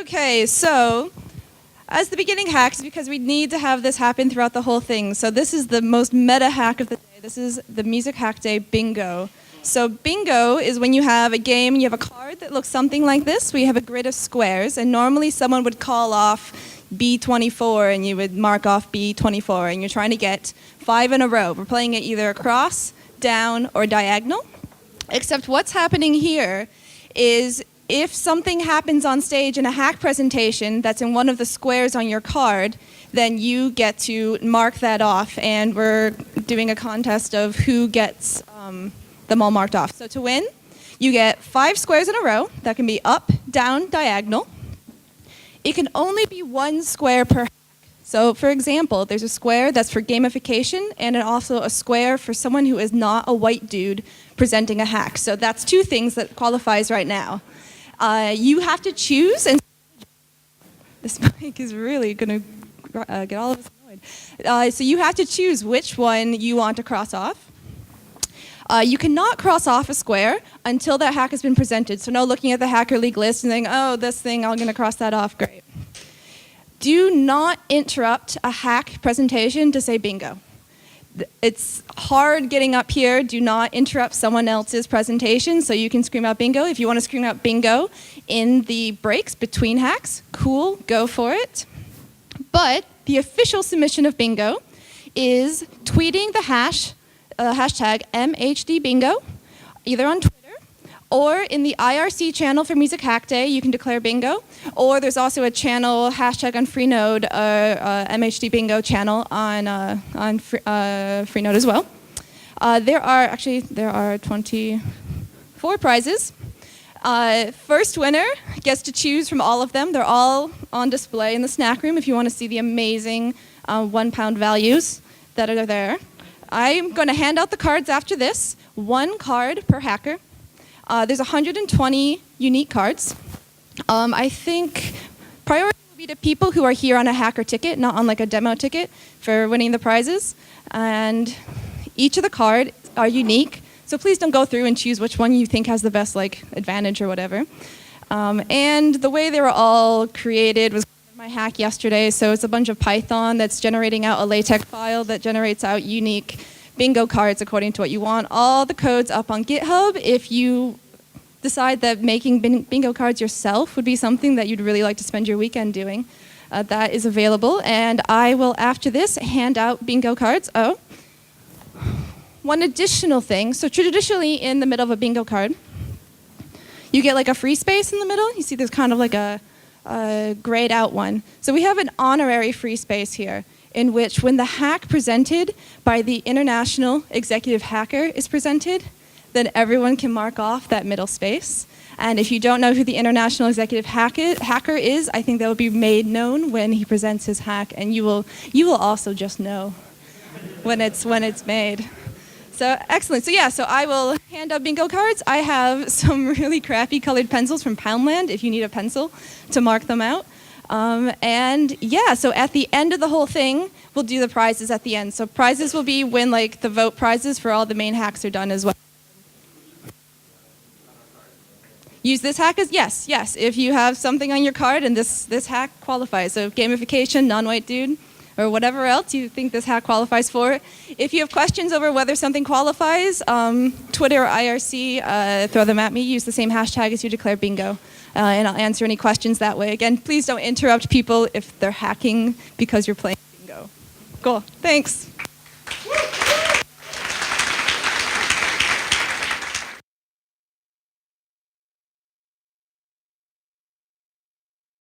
Okay, so as the beginning hacks, because we need to have this happen throughout the whole thing. So this is the most meta hack of the day. This is the Music Hack Day Bingo. So bingo is when you have a game and you have a card that looks something like this, where you have a grid of squares, and normally someone would call off B24 and you would mark off B24, and you're trying to get 5 in a row. We're playing it either across, down, or diagonal. Except what's happening here is if something happens on stage in a hack presentation that's in one of the squares on your card, then you get to mark that off, and we're doing a contest of who gets them all marked off. So to win, you get 5 squares in a row. That can be up, down, diagonal. It can only be 1 square per hack. So for example, there's a square that's for gamification, and also a square for someone who is not a white dude presenting a hack. So that's 2 things that qualifies right now. You have to choose, and this mic is really going to get all of us annoyed. So you have to choose which one you want to cross off. You cannot cross off a square until that hack has been presented. So no looking at the Hacker League list and saying, oh, this thing, I'm going to cross that off, great. Do not interrupt a hack presentation to say bingo. It's hard getting up here. Do not interrupt someone else's presentation so you can scream out bingo. If you want to scream out bingo in the breaks between hacks, cool, go for it. But the official submission of bingo is tweeting the hashtag MHD Bingo, either on Twitter or in the IRC channel for Music Hack Day. You can declare bingo. Or there's also a channel, hashtag on Freenode, MHD Bingo channel on Freenode as well. There are 24 prizes. First winner gets to choose from all of them. They're all on display in the snack room if you want to see the amazing £1 values that are there. I'm going to hand out the cards after this. 1 card per hacker. There's 120 unique cards. I think priority will be to people who are here on a hacker ticket, not on like a demo ticket for winning the prizes. And each of the cards are unique, so please don't go through and choose which one you think has the best advantage or whatever. And the way they were all created was my hack yesterday, so it's a bunch of Python that's generating out a LaTeX file that generates out unique bingo cards according to what you want. All the codes up on GitHub. If you decide that making bingo cards yourself would be something that you'd really like to spend your weekend doing, that is available. And I will, after this, hand out bingo cards. Oh, one additional thing. So traditionally, in the middle of a bingo card, you get like a free space in the middle. You see there's kind of like a grayed out one. So we have an honorary free space here, in which when the hack presented by the international executive hacker is presented, then everyone can mark off that middle space. And if you don't know who the international executive hacker is, I think that will be made known when he presents his hack, and you will also just know when it's made. So excellent. So yeah, so I will hand out bingo cards. I have some really crappy colored pencils from Poundland if you need a pencil to mark them out. And yeah, so at the end of the whole thing, we'll do the prizes at the end. So prizes will be when the vote prizes for all the main hacks are done as well. Use this hack as, yes. If you have something on your card and this hack qualifies. So gamification, non-white dude, or whatever else you think this hack qualifies for. If you have questions over whether something qualifies, Twitter or IRC, throw them at me. Use the same hashtag as you declare bingo. And I'll answer any questions that way. Again, please don't interrupt people if they're hacking because you're playing bingo. Cool, thanks.